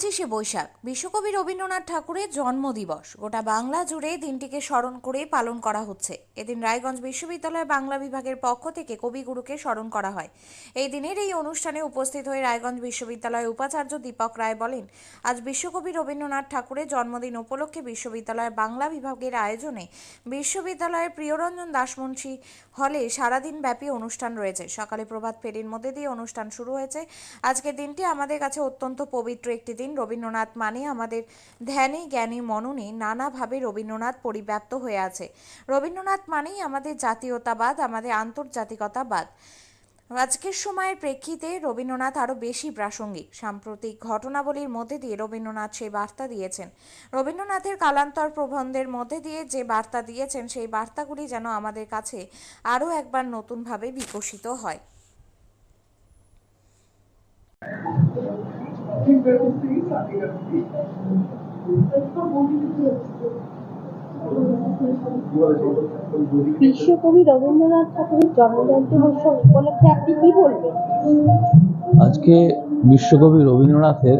25শে বৈশাখ বিশ্বকবি রবীন্দ্রনাথ ঠাকুরের জন্মদিবস। গোটা বাংলা জুড়ে দিনটিকে স্মরণ করে পালন করা হচ্ছে। এদিন রায়গঞ্জ বিশ্ববিদ্যালয় বাংলা বিভাগের পক্ষ থেকে কবিগুরুকে স্মরণ করা হয়। এই দিনের এই অনুষ্ঠানে উপস্থিত হয়ে রায়গঞ্জ বিশ্ববিদ্যালয়ের উপাচার্য দীপক রায় বলেন, আজ বিশ্বকবি রবীন্দ্রনাথ ঠাকুরের জন্মদিন উপলক্ষে বিশ্ববিদ্যালয়ের বাংলা বিভাগের আয়োজনে বিশ্ববিদ্যালয়ের প্রিয়রঞ্জন দাসমুন্সী হলে সারাদিন ব্যাপী অনুষ্ঠান রয়েছে। সকালে প্রভাত ফেরির মধ্যে দিয়ে অনুষ্ঠান শুরু হয়েছে। আজকের দিনটি আমাদের কাছে অত্যন্ত পবিত্র একটি দিন। রবীন্দ্রনাথ মানে আমাদের ধ্যানে জ্ঞানে মননে নানাভাবে রবীন্দ্রনাথ পরিব্যাপ্ত হয়ে আছে। রবীন্দ্রনাথ মানেই আমাদের জাতীয়তাবাদ, আমাদের আন্তর্জাতিকতাবাদ। আজকের সময়ের প্রেক্ষিতে রবীন্দ্রনাথ আরও বেশি প্রাসঙ্গিক। সাম্প্রতিক ঘটনাবলীর মধ্যে দিয়ে রবীন্দ্রনাথ সেই বার্তা দিয়েছেন। রবীন্দ্রনাথের কালান্তর প্রবন্ধের মধ্যে দিয়ে যে বার্তা দিয়েছেন, সেই বার্তাগুলি যেন আমাদের কাছে আরও একবার নতুনভাবে বিকশিত হয়। বিশ্বকবি রবীন্দ্রনাথ ঠাকুরের জন্মজয়ন্তী উৎসব উপলক্ষে আপনি কি বলবেন? আজকে বিশ্বকবি রবীন্দ্রনাথের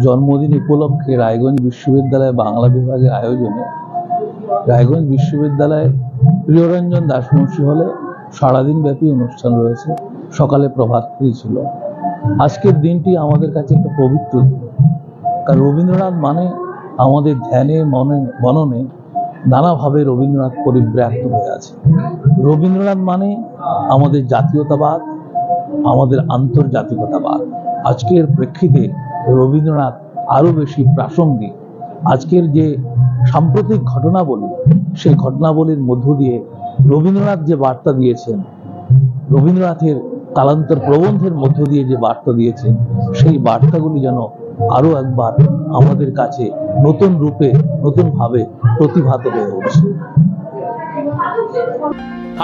জন্মদিন উপলক্ষে রায়গঞ্জ বিশ্ববিদ্যালয় বাংলা বিভাগের আয়োজনে রায়গঞ্জ বিশ্ববিদ্যালয়ের প্রিয়রঞ্জন দাসমুন্সী হলে সারাদিন ব্যাপী অনুষ্ঠান রয়েছে। সকালে প্রভাত ফেরি ছিল। আজকের দিনটি আমাদের কাছে একটা পবিত্র দিন, কারণ রবীন্দ্রনাথ মানে আমাদের ধ্যানে মননে নানাভাবে রবীন্দ্রনাথ পরিব্যাপ্ত হয়ে আছে। রবীন্দ্রনাথ মানে আমাদের জাতীয়তাবাদ, আমাদের আন্তর্জাতিকতাবাদ। আজকের প্রেক্ষিতে রবীন্দ্রনাথ আরো বেশি প্রাসঙ্গিক। আজকের যে সাম্প্রতিক ঘটনাবলী, সেই ঘটনাবলীর মধ্য দিয়ে রবীন্দ্রনাথ যে বার্তা দিয়েছেন, রবীন্দ্রনাথের কালান্তর প্রবন্ধের মধ্য দিয়ে যে বার্তা দিয়েছেন, সেই বার্তাগুলি যেন আরো একবার আমাদের কাছে নতুন রূপে নতুনভাবে প্রতিভাত হয়ে উঠছে।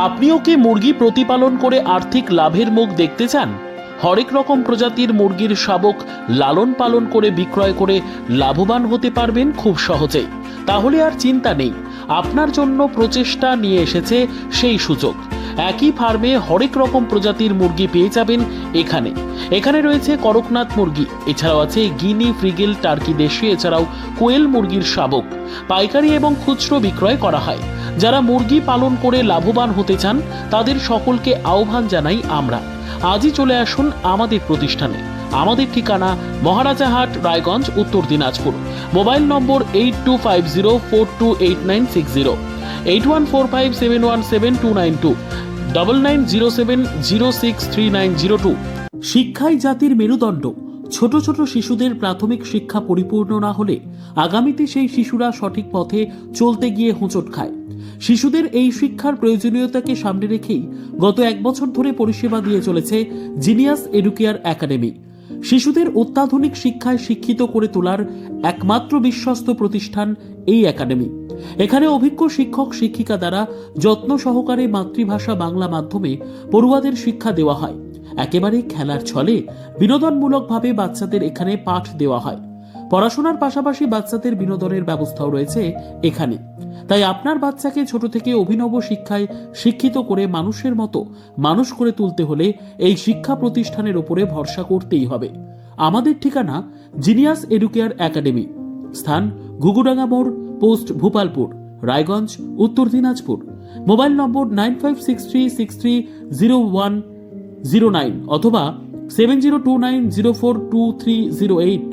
আপনিও কি মুরগি প্রতিপালন করে আর্থিক লাভের মুখ দেখতে চান? হরেক রকম প্রজাতির মুরগির শাবক লালন পালন করে বিক্রয় করে লাভবান হতে পারবেন খুব সহজেই। তাহলে আর চিন্তা নেই, আপনার জন্য প্রচেষ্টা নিয়ে এসেছে সেই সুযোগ। একই ফার্মে হরেক রকম প্রজাতির মুরগি পেয়ে যাবেন এখানে রয়েছে করকনাথ মুরগি, এছাড়াও আছে গিনি, ফ্রিগেল, টার্কি দেশি, এছাড়াও কোয়েল মুরগির শাবক পাইকারি এবং খুচরো বিক্রয় করা হয়। যারা মুরগি পালন করে লাভবান হতে চান, তাদের সকলকে আহ্বান জানাই আমরা। আজই চলে আসুন আমাদের প্রতিষ্ঠানে। আমাদের ঠিকানা মহারাজাহাট, রায়গঞ্জ, উত্তর দিনাজপুর। মোবাইল নম্বর 8250428960, 8145717292, 9907063902। শিক্ষাই জাতির মেরুদণ্ড। ছোট ছোট শিশুদের প্রাথমিক শিক্ষা পরিপূর্ণ না হলে আগামীতে সেই শিশুরা সঠিক পথে চলতে গিয়ে হোঁচট খায়। শিশুদের এই শিক্ষার প্রয়োজনীয়তাকে সামনে রেখেই গত 1 বছর ধরে পরিষেবা দিয়ে চলেছে জিনিয়াস এডুকেয়ার একাডেমি। শিশুদের অত্যাধুনিক শিক্ষায় শিক্ষিত করে তোলার একমাত্র বিশ্বস্ত প্রতিষ্ঠান এই একাডেমি। এখানে অভিজ্ঞ শিক্ষক শিক্ষিকা দ্বারা যত্ন সহকারে মাতৃভাষা বাংলা মাধ্যমে পড়ুয়াদের শিক্ষা দেওয়া হয়। একেবারে খেলার ছলে বিনোদনমূলকভাবে বাচ্চাদের এখানে পাঠ দেওয়া হয়। পড়াশোনার পাশাপাশি বাচ্চাদের বিনোদনের ব্যবস্থাও রয়েছে এখানে। তাই আপনার বাচ্চাকে ছোট থেকে অভিনব শিক্ষায় শিক্ষিত করে মানুষের মতো মানুষ করে তুলতে হলে এই শিক্ষা প্রতিষ্ঠানের উপরে ভরসা করতেই হবে। আমাদের ঠিকানা জিনিয়াস এডুকেয়ার একাডেমি, স্থান ঘুঘুডাঙ্গা মোড়, পোস্ট ভূপালপুর, রায়গঞ্জ, উত্তর দিনাজপুর। মোবাইল নম্বর 9563630109 অথবা 7029042308।